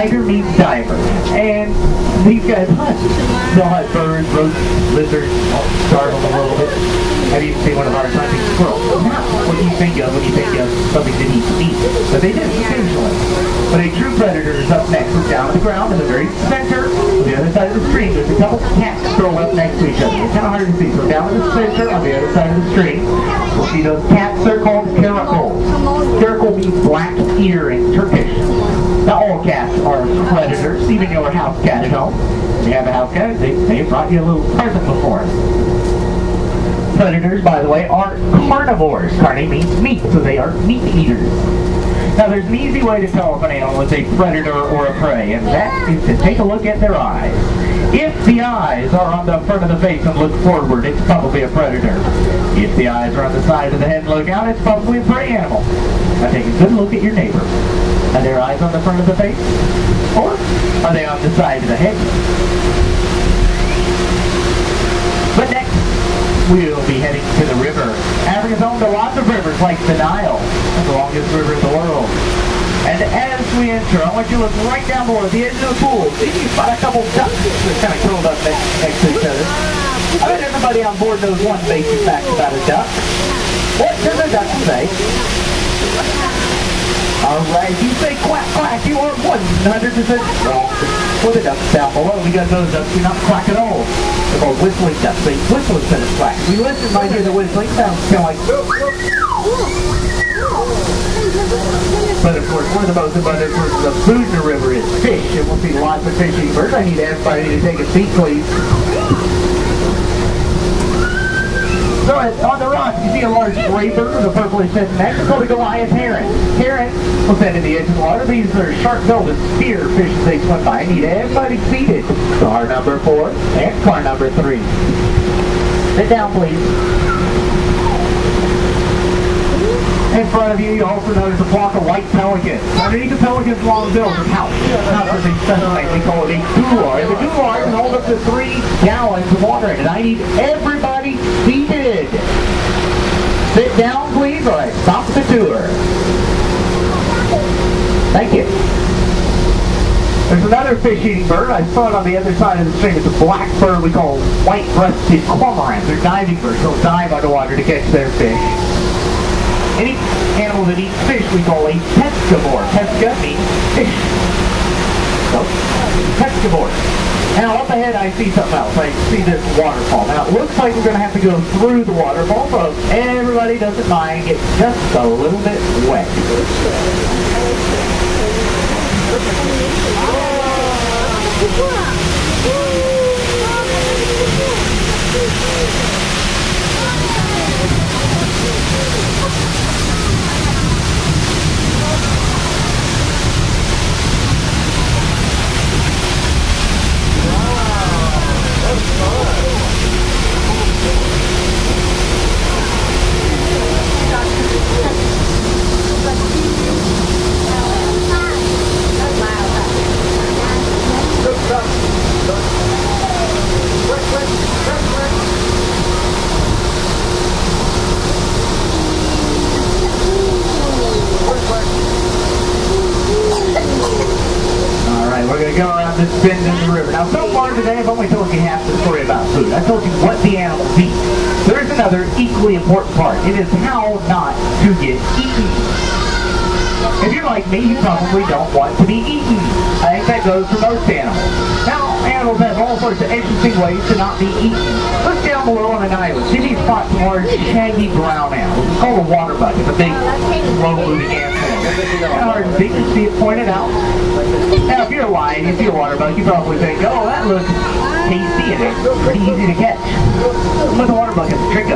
Diver means diver. And these guys hunt. They'll hunt birds, rodents, lizards, startle them a little bit. Have you seen one of ours hunting squirrels? Now, what do you think of when you think of something that eats meat? But they do occasionally. But a true predator is up next. It's down on the ground in the very center, on the other side of the stream. There's a couple cats thrown up next to each other. It's kind of hard to see. So down in the center, on the other side of the stream, you'll see those cats. They're called caracoles. Caracole means black ear in Turkish. Now all cats are predators, even your house cat at home. If you have a house cat, they brought you a little present before. Predators, by the way, are carnivores. Carne means meat, so they are meat eaters. Now there's an easy way to tell if an animal is a predator or a prey, and that is to take a look at their eyes. If the eyes are on the front of the face and look forward, it's probably a predator. If the eyes are on the side of the head and look out, it's probably a prey animal. Now take a good look at your neighbor. Are their eyes on the front of the face? Or are they on the side of the head? But next, we'll be heading to the river. Africa's home to lots of rivers like the Nile, the longest river in the world. And as we enter, I want you to look right down below at the edge of the pool. See, you spot a couple ducks that kind of curled up next to each other. I bet everybody on board knows one basic fact about a duck. What does a duck say? Alright, you say quack quack, you are 100% wrong. For the ducks down below, because those ducks do not quack at all. They're called whistling ducks. They whistle instead of quack. If you listen right here, the whistling sounds kind of like... But of course, one of the most abundant sources of food in the river is fish. And we'll see lots of fish eating birds. I need everybody to take a seat, please. So on the rocks, you see a large gray bird with a purplish head and neck. It's called a Goliath heron. Heron will stand at the edge of the water. These are sharp-billed and spear fish as they swim by. I need everybody seated. Car number 4 and car number 3. Sit down, please. In front of you, you also notice a flock of white pelicans. Underneath the pelicans' long bills are pouch. Now, there's a special name. We call it a goulard. And the goulard can hold up to 3 gallons of water in it. I need everybody seated. Sit down, please, or I stop the tour. Thank you. There's another fish-eating bird. I saw it on the other side of the stream. It's a black bird we call white-breasted cormorant. They're diving birds. They'll dive underwater to catch their fish. Any animal that eats fish we call a pescivore. Pesca means fish. So, pescivore. Now up ahead I see something else. I see this waterfall. Now it looks like we're going to have to go through the waterfall, so everybody doesn't mind getting just a little bit wet. This bend in the river. Now, so far today, I've only told you half the story about food. I told you what the animals eat. There is another equally important part. It is how not to get eaten. If you're like me, you probably don't want to be eaten. I think that goes for most animals. Now, animals have all sorts of interesting ways to not be eaten. Look down below on an island. See these spots of large, shaggy brown animals. It's called a water buck. It's a big, slow-moving animal. Kind of hard to see. You see it pointed out. Now, if you're a lion, you see a water buck, you probably think, oh, that looks tasty and it's pretty easy to catch. But the water buck is a trick.